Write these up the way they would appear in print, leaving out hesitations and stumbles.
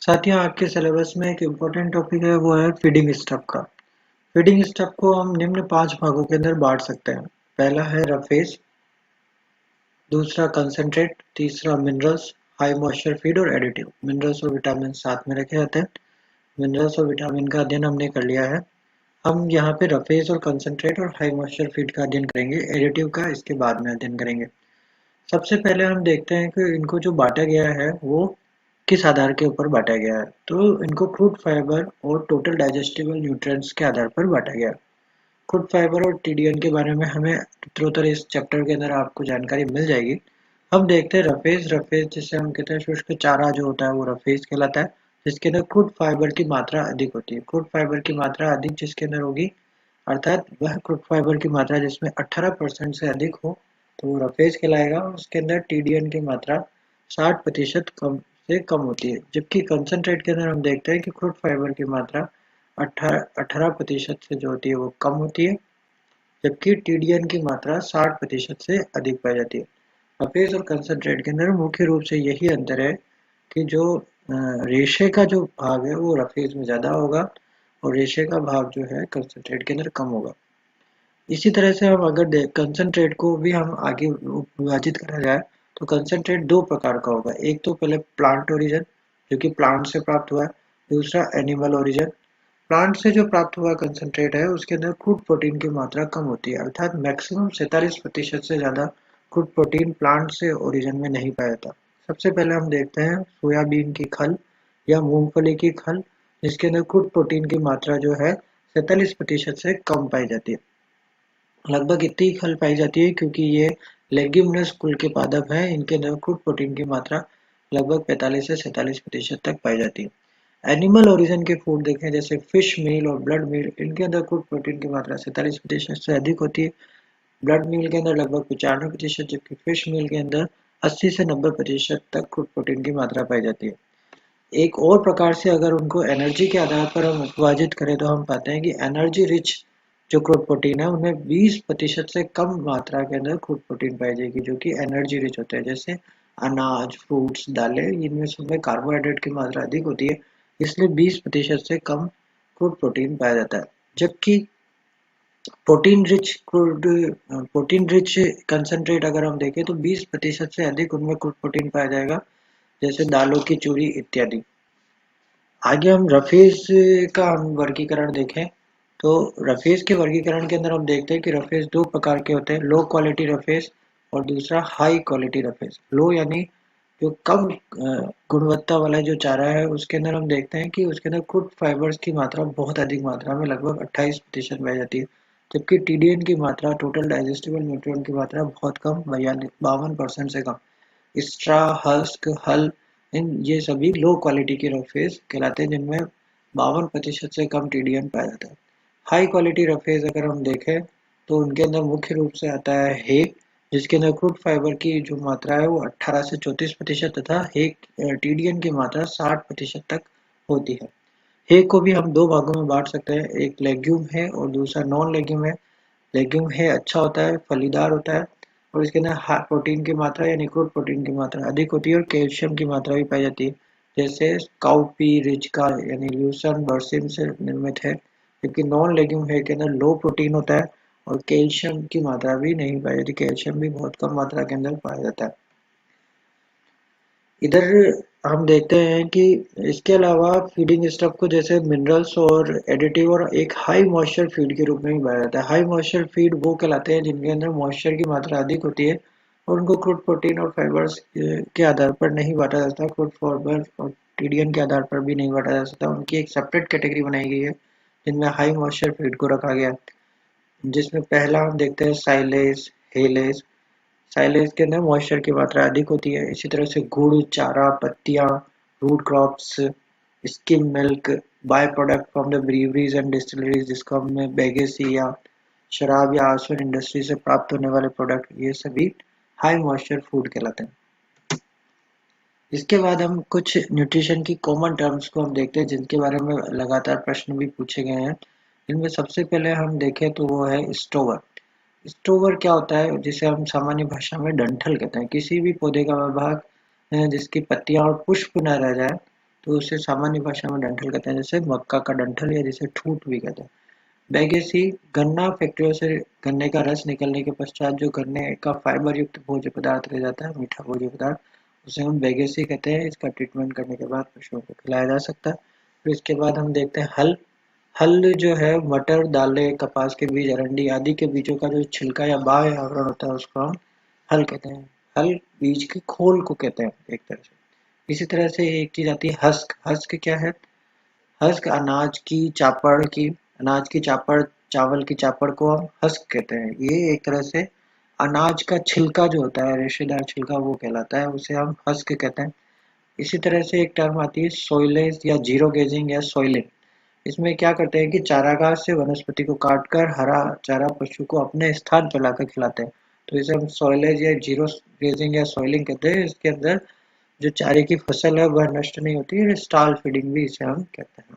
साथियों, आपके सिलेबस में एक इम्पोर्टेंट टॉपिक है, वो है फीडिंग स्टफ का। फीडिंग स्टफ को हम निम्न 5 भागों के अंदर बाँट सकते हैं। पहला है रफेज, दूसरा कंसंट्रेट, तीसरा मिनरल्स, हाई मॉइस्चर फीड और एडिटिव। मिनरल्स और विटामिन साथ में रखे जाते हैं। मिनरल्स और विटामिन का अध्ययन हमने कर लिया है। हम यहाँ पे रफेज और कंसंट्रेट और हाई मॉइस्चर फीड का अध्ययन करेंगे। एडिटिव का इसके बाद में अध्ययन करेंगे। सबसे पहले हम देखते हैं कि इनको जो बांटा गया है वो किस आधार के ऊपर बांटा गया है। तो इनको क्रूड फाइबर और टोटल डाइजेस्टिबल न्यूट्रिएंट्स के आधार पर बांटा गया है। क्रूड फाइबर और टीडीएन के बारे में हमें उत्तरोत्तर इस चैप्टर के अंदर आपको जानकारी मिल जाएगी। हम देखते हैं रफेज। रफेज जिसे हम कहते हैं शुष्क चारा जो होता है वो रफेज कहलाता है, जिसके अंदर क्रूड फाइबर की मात्रा अधिक होती है। क्रूड फाइबर की मात्रा अधिक जिसके अंदर होगी, अर्थात वह क्रूड फाइबर की मात्रा जिसमें 18% से अधिक हो, तो वो रफेज कहलाएगा। और उसके अंदर टीडीएन की मात्रा 60% कम से कम होती है। जबकि कंसंट्रेट के अंदर हम देखते हैं कि क्रूड फाइबर की मात्रा 18% से जो होती है वो कम होती है, जबकि टीडीएन की मात्रा 60% से अधिक पाई जाती है। रफेज और कंसंट्रेट के अंदर मुख्य रूप से यही अंतर है कि जो रेशे का जो भाग है वो रफेज में ज़्यादा होगा और रेशे का भाग जो है कंसंट्रेट के अंदर कम होगा। इसी तरह से हम अगर कंसंट्रेट को भी हम आगे विभाजित करा जाए, तो कंसंट्रेट दो प्रकार का होगा। एक तो पहले प्लांट ओरिजिन, जो कि प्लांट से प्राप्त हुआ है। दूसरा एनिमल ओरिजिन। प्लांट से जो प्राप्त हुआ कंसंट्रेट है उसके अंदर क्रूड प्रोटीन की मात्रा कम होती है, अर्थात मैक्सिमम 47% से ज़्यादा क्रूड प्रोटीन प्लांट से ओरिजिन में नहीं पाया जाता। सबसे पहले हम देखते हैं सोयाबीन की खल या मूंगफली की खल, जिसके अंदर क्रूड प्रोटीन की मात्रा जो है 47% से कम पाई जाती है। लगभग इतनी ही खल पाई जाती है क्योंकि ये लेग्यूमिनस कुल के पादप हैं। इनके अंदर क्रूड प्रोटीन की मात्रा लगभग 45 से 47% तक पाई जाती है। एनिमल ओरिजिन के फूड देखें जैसे फिश मील और ब्लड मील, इनके अंदर क्रूड प्रोटीन की मात्रा 47% से अधिक होती है। ब्लड मील के अंदर लगभग 95%, जबकि फिश मील के अंदर 80 से 90% तक क्रूड प्रोटीन की मात्रा पाई जाती है। एक और प्रकार से अगर उनको एनर्जी के आधार पर हम विभाजित करें तो हम पाते हैं कि एनर्जी रिच जो क्रूड प्रोटीन है उनमें 20% से कम मात्रा के अंदर क्रूड प्रोटीन पाई जाएगी, जो कि एनर्जी रिच होते हैं। जैसे अनाज, फ्रूट्स, दालें, इनमें सब कार्बोहाइड्रेट की मात्रा अधिक होती है, इसलिए 20% से कम क्रूड प्रोटीन पाया जाता है। जबकि प्रोटीन रिच कंसंट्रेट अगर हम देखें तो 20% से अधिक उनमें क्रूड प्रोटीन पाया जाएगा, जैसे दालों की चूरी इत्यादि। आगे हम रफेज का हम वर्गीकरण देखें, तो रफेज के वर्गीकरण के अंदर हम देखते हैं कि रफेज दो प्रकार के होते हैं, लो क्वालिटी रफेज और दूसरा हाई क्वालिटी रफेज। लो यानी जो कम गुणवत्ता वाला जो चारा है उसके अंदर हम देखते हैं कि उसके अंदर क्रूड फाइबर्स की मात्रा बहुत अधिक मात्रा में लगभग 28% पाई जाती है, जबकि टीडीएन की मात्रा टोटल डाइजेस्टिबल न्यूट्रिएंट की मात्रा बहुत कम, 52% से कम। स्ट्रा, हस्क, हल, इन ये सभी लो क्वालिटी के रफेज कहलाते हैं, जिनमें 52% से कम टीडीएन पाया जाता है। हाई क्वालिटी रफेज अगर हम देखें तो उनके अंदर मुख्य रूप से आता है हे, जिसके अंदर क्रूड फाइबर की जो मात्रा है वो 18 से 34% तथा हे टीडीएन की मात्रा 60% तक होती है। हे को भी हम दो भागों में बांट सकते हैं, एक लेग्यूम है और दूसरा नॉन लेग्यूम है। लेग्यूम है अच्छा होता है, फलीदार होता है और इसके अंदर हाई प्रोटीन की मात्रा यानी क्रूड प्रोटीन की मात्रा अधिक होती है और कैल्शियम की मात्रा भी पाई जाती है। जैसे काउपी, रिचका यानी ल्यूसन बर्सिम से निर्मित है। जबकि नॉन लेग्यूम है के अंदर लो प्रोटीन होता है और कैल्शियम की मात्रा भी नहीं पाई जाती, कैल्शियम भी बहुत कम मात्रा के अंदर पाया जाता है। इधर हम देखते हैं कि इसके अलावा फीडिंग स्टफ को जैसे मिनरल्स और एडिटिव और एक हाई मॉइस्चर फीड के रूप में भी पाया जाता है। हाई मॉइस्चर फीड वो कहलाते हैं जिनके अंदर मॉइस्चर की मात्रा अधिक होती है और उनको क्रूड प्रोटीन और फाइबर्स के आधार पर नहीं बांटा जाता, क्रूड फाइबर और टीडीएन के आधार पर भी नहीं बांटा जा सकता। उनकी एक सेपरेट कैटेगरी बनाई गई है जिनमें हाई मॉइस्चर फीड को रखा गया है, जिसमें पहला हम देखते हैं साइलेज, हेलेज। साइलेज के अंदर मॉइस्चर की मात्रा अधिक होती है। इसी तरह से गुड़, चारा, पत्तियां, root crops, skim milk, by product from the breweries and distilleries, जिसको हमने बेगेसी या शराब या आसवन इंडस्ट्री से प्राप्त होने वाले प्रोडक्ट, ये सभी हाई मॉइस्चर फूड कहलाते हैं। इसके बाद हम कुछ न्यूट्रिशन की कॉमन टर्म्स को हम देखते हैं जिनके बारे में लगातार प्रश्न भी पूछे गए हैं। इनमें सबसे पहले हम देखें तो वो है स्टोवर। स्टोवर क्या होता है, जिसे हम सामान्य भाषा में डंठल कहते हैं। किसी भी पौधे का वह भाग जिसकी पत्तियां और पुष्प न रह जाए तो उसे सामान्य भाषा में डंठल कहते हैं, जैसे मक्का का डंठल या जिसे ठूठ भी कहते हैं। बैगेसी, गन्ना फैक्ट्रियों से गन्ने का रस निकलने के पश्चात जो गन्ने का फाइबर युक्त भोज्य पदार्थ रह जाता है, मीठा भोज्य पदार्थ, उसे हम बैगेसी कहते हैं। इसका ट्रीटमेंट करने के बाद पशुओं को खिलाया जा सकता है। फिर इसके बाद हम देखते हैं हल। हल जो है मटर, दालें, कपास के बीज, अरंडी आदि के बीजों का जो छिलका या बाह्य आवरण होता है उसको हम हल कहते हैं। हल बीज के खोल को कहते हैं एक तरह से। इसी तरह से एक चीज आती है हस्क। हस्क क्या है? हस्क अनाज की चापड़, चावल की चापड़ को हम हस्क कहते हैं। ये एक तरह से अनाज का छिलका जो होता है, रेशेदार छिलका, वो कहलाता है, उसे हम हस्क कहते हैं। इसी तरह से एक टर्म आती है सोइलेज या जीरो गेजिंग या सोइलिंग। इसमें क्या करते हैं कि चारागाह से वनस्पति को काटकर हरा चारा पशु को अपने स्थान पर लाकर खिलाते हैं। तो इसे हम सोइलेज या जीरो गेजिंग या सोइलिंग कहते हैं। इसके अंदर जो चारे की फसल है वह नष्ट नहीं होती, स्टॉल फीडिंग भी इसे हम कहते हैं।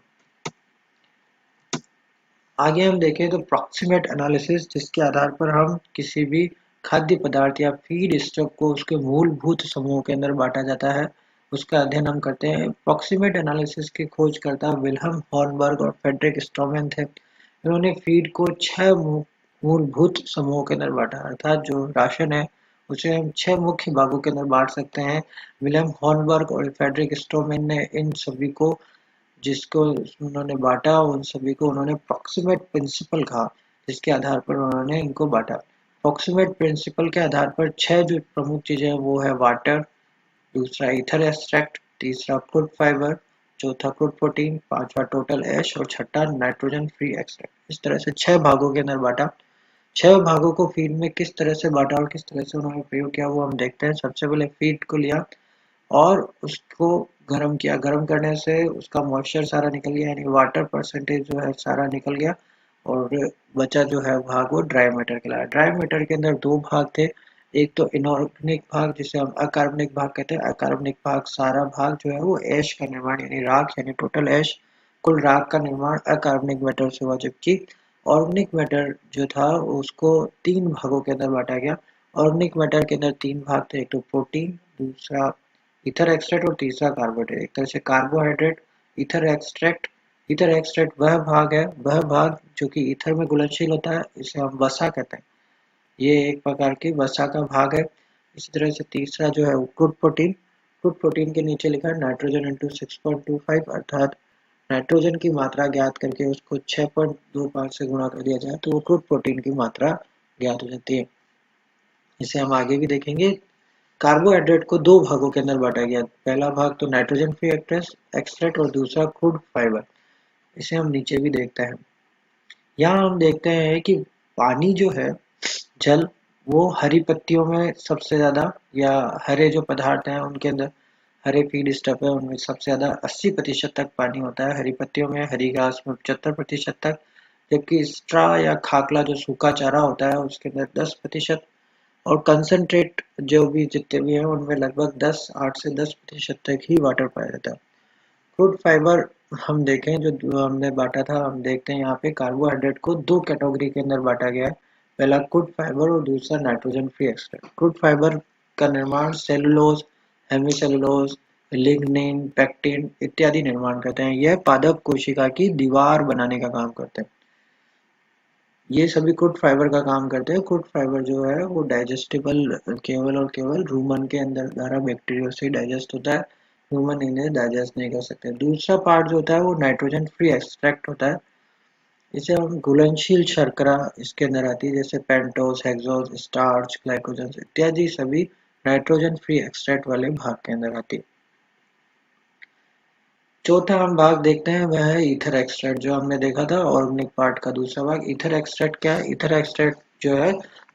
आगे हम देखें तो प्रॉक्सिमेट एनालिसिस, जिसके आधार पर हम किसी भी खाद्य पदार्थ या फीड स्टॉक को उसके मूलभूत समूहों के अंदर बांटा जाता है, उसका अध्ययन हम करते हैं। प्रॉक्सिमेट एनालिसिस के खोजकर्ता विल्हम हॉर्नबर्ग और फ्रेडरिक स्ट्रोमैन थे। इन्होंने फीड को 6 मूलभूत समूहों के अंदर बांटा, अर्थात जो राशन है उसे हम 6 मुख्य भागों के अंदर बांट सकते हैं। विलियम हॉर्नबर्ग और फ्रेडरिक स्ट्रोमैन ने इन सभी को, जिसको उन्होंने बांटा, उन सभी को उन्होंने प्रॉक्सिमेट प्रिंसिपल कहा, जिसके आधार पर उन्होंने इनको बांटा। प्रॉक्सिमेट प्रिंसिपल के आधार पर 6 जो प्रमुख चीजें हैं वो है वाटर, दूसरा ईथर एक्सट्रैक्ट, तीसरा क्रूड फाइबर, चौथा क्रूड प्रोटीन, पांचवा टोटल ऐश और छठा नाइट्रोजन फ्री एक्सट्रैक्ट। इस तरह से 6 भागों के अंदर बांटा। 6 भागों को फीड में किस तरह से बांटा और किस तरह से उन्होंने प्रयोग किया वो हम देखते हैं। सबसे पहले फीड को लिया और उसको गर्म किया। गर्म करने से उसका मॉइस्चर सारा निकल गया, यानी वाटर परसेंटेज जो है सारा निकल गया, और बचा जो है भाग वो ड्राई मैटर कहलाया। ड्राई मैटर के अंदर 2 भाग थे। एक तो इनऑर्गेनिक भाग, जिसे हम अकार्बनिक भाग कहते हैं। अकार्बनिक भाग सारा भाग जो है वो ऐश का निर्माण, यानी राख, यानी टोटल ऐश, कुल राख का निर्माण अकार्बनिक मैटर से हुआ। जबकि ऑर्गेनिक मैटर जो था उसको 3 भागों के अंदर बांटा गया। ऑर्गेनिक मैटर के अंदर 3 भाग थे, एक तो प्रोटीन, दूसरा ईथर एक्सट्रैक्ट और तीसरा कार्बोहाइड्रेट। एक तरह से carbohydrate, ether extract. Ether extract वह भाग है, वह भाग जो कि ईथर में घुलनशील होता है, इसे हम वसा कहते हैं। ये एक प्रकार की वसा का भाग है। इसी तरह से तीसरा जो है क्रूड प्रोटीन। क्रूड प्रोटीन के नीचे लिखा है नाइट्रोजन इंटू 6.25, अर्थात नाइट्रोजन की मात्रा ज्ञात करके उसको 6.25 से गुणा कर दिया जाए तो वो क्रूड प्रोटीन की मात्रा ज्ञात हो जाती है। इसे हम आगे भी देखेंगे। कार्बोहाइड्रेट को 2 भागों के अंदर बांटा गया। पहला भाग तो नाइट्रोजन फ्री एक्सट्रैक्ट और दूसरा क्रूड फाइबर। इसे हम नीचे भी देखते हैं। यहाँ हम देखते हैं कि पानी जो है, जल, वो हरी पत्तियों में सबसे ज्यादा, या हरे जो पदार्थ हैं उनके अंदर, हरे फीड स्टफ है उनमें सबसे ज्यादा 80% तक पानी होता है। हरी पत्तियों में, हरी घास में 75% तक, जबकि स्ट्रा या खाकला जो सूखा चारा होता है उसके अंदर 10%, और कंसंट्रेट जो भी जितने भी हैं उनमें लगभग 8 से 10% तक ही वाटर पाया जाता है। क्रूड फाइबर हम देखें जो हमने बांटा था, हम देखते हैं यहाँ पे कार्बोहाइड्रेट को 2 कैटेगरी के अंदर बांटा गया है। पहला क्रूड फाइबर और दूसरा nitrogen free extract. Crude fibre का निर्माण सेलुलोज, हेमीसेलुलोज, लिग्निन, पेक्टिन इत्यादि निर्माण करते हैं। यह पादप कोशिका की दीवार बनाने का काम करते हैं। ये सभी क्रूड फाइबर का काम करते हैं। क्रूड फाइबर जो है वो डाइजेस्टिबल केवल और केवल रूमन के अंदर द्वारा बैक्टीरिया से डाइजेस्ट होता है। ह्यूमन इन्हें डाइजेस्ट नहीं कर सकते। दूसरा पार्ट जो होता है वो नाइट्रोजन फ्री एक्सट्रैक्ट होता है। इसे हम घुलनशील शर्करा इसके अंदर आती है, जैसे पेंटोस, हेक्सोस, स्टार्च, ग्लाइकोजन इत्यादि सभी नाइट्रोजन फ्री एक्सट्रैक्ट वाले भाग के अंदर आती है। चौथा हम भाग देखते हैं, वह है ईथर एक्सट्रैक्ट, जो हमने देखा था ऑर्गेनिक पार्ट का दूसरा भाग। ईथर एक्सट्रैक्ट क्या है? ईथर एक्सट्रैक्ट जो है,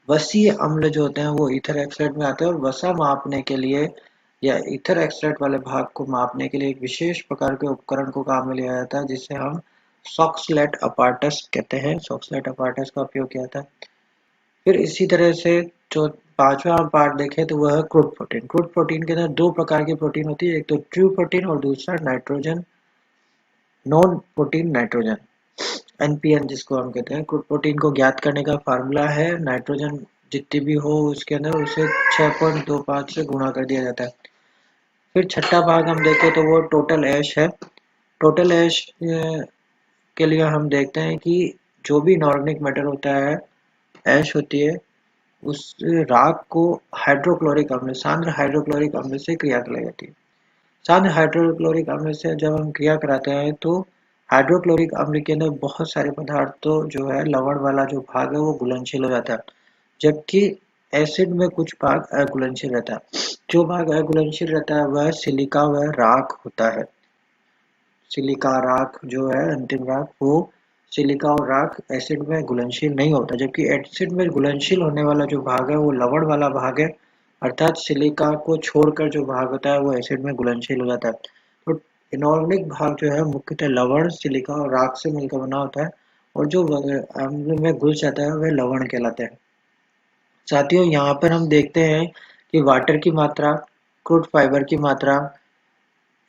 वसीय अम्ल जो होते हैं वो ईथर एक्सट्रैक्ट में आते हैं, और वसा मापने के लिए या ईथर एक्सट्रैक्ट वाले भाग को मापने के लिए एक विशेष प्रकार के उपकरण को काम में लिया जाता है, जिसे हम सॉक्सलेट अपार्टस कहते हैं। सॉक्सलेट अपार्टस का उपयोग किया जाता है। फिर इसी तरह से जो 5वां पार्ट देखें तो वह है क्रूड प्रोटीन। क्रूड प्रोटीन के अंदर 2 प्रकार की प्रोटीन होती है, एक तो ट्रू प्रोटीन और दूसरा nitrogen non protein nitrogen, NPN जिसको हम कहते हैं। क्रूड प्रोटीन को ज्ञात करने का फार्मूला है, नाइट्रोजन जितनी भी हो उसके अंदर उसे 6.25 से गुणा कर दिया जाता है। फिर छठा भाग हम देखें तो वो टोटल ऐश है। टोटल ऐश के लिए हम देखते हैं कि जो भी इनऑर्गेनिक मैटर होता है, ऐश होती है, उस राख को हाइड्रोक्लोरिक अम्ल, सांद्र हाइड्रोक्लोरिक अम्ल से क्रिया कराई जाती है। सांद्र हाइड्रोक्लोरिक अम्ल से जब हम क्रिया कराते हैं तो हाइड्रोक्लोरिक अम्ल के अंदर बहुत सारे पदार्थ तो जो है लवण वाला जो भाग है वो घुलनशील हो जाता है, जबकि एसिड में कुछ भाग अघुलनशील रहता है। जो भाग अघुलनशील रहता है वह सिलिका व राख होता है। सिलिका राख जो है अंतिम राख, वो सिलिका और राख एसिड में घुलनशील नहीं होता, जबकि एसिड में घुलनशील होने वाला जो भाग है वो लवण वाला भाग है, अर्थात सिलिका को छोड़कर जो भाग होता है वो एसिड में घुलनशील हो जाता है। तो इनऑर्गेनिक भाग जो है मुख्यतः लवण, सिलिका और राख से मिलकर बना होता है, और जो अम्ल में घुल जाता है वह लवण कहलाता है। साथियों, यहाँ पर हम देखते हैं कि वाटर की मात्रा, क्रूड फाइबर की मात्रा,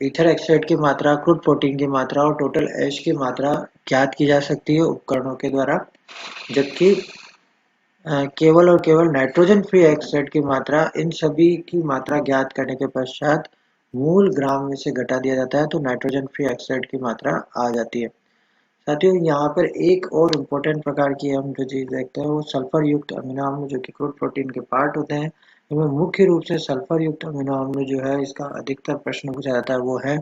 ईथर ऑक्साइड की मात्रा, क्रूड प्रोटीन की मात्रा और टोटल ऐश की मात्रा ज्ञात की जा सकती है उपकरणों के द्वारा, जबकि केवल और केवल नाइट्रोजन फ्री ऑक्साइड की मात्रा, इन सभी की मात्रा ज्ञात करने के पश्चात मूल ग्राम में से घटा दिया जाता है, तो नाइट्रोजन फ्री ऑक्साइड की मात्रा आ जाती है। साथियों, यहाँ पर एक और इम्पोर्टेंट प्रकार की हम जो चीज देखते हैं वो सल्फर युक्त अमीनो अम्ल, जो कि क्रूड प्रोटीन के पार्ट होते हैं। इनमें मुख्य रूप से सल्फर युक्त अमीनो अम्ल जो है, इसका अधिकतर प्रश्न पूछा जाता है, वो है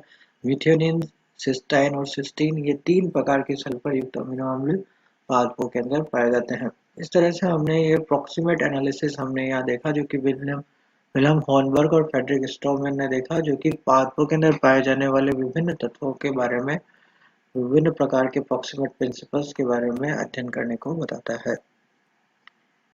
मिथ्योनिन, सिस्टाइन और सिस्टीन। ये 3 प्रकार के सल्फर युक्त अमीनो अम्ल पादपों के अंदर पाए जाते हैं। इस तरह से हमने ये प्रोक्सीमेट एनालिसिस हमने यहाँ देखा, जो कि विलियम हॉर्नबर्ग और फ्रेडरिक स्ट्रोमैन ने देखा, जो कि पादपों के अंदर पाए जाने वाले विभिन्न तत्वों के बारे में, विभिन्न प्रकार के प्रॉक्सिमेट प्रिंसिपल्स के बारे में अध्ययन करने को बताता है।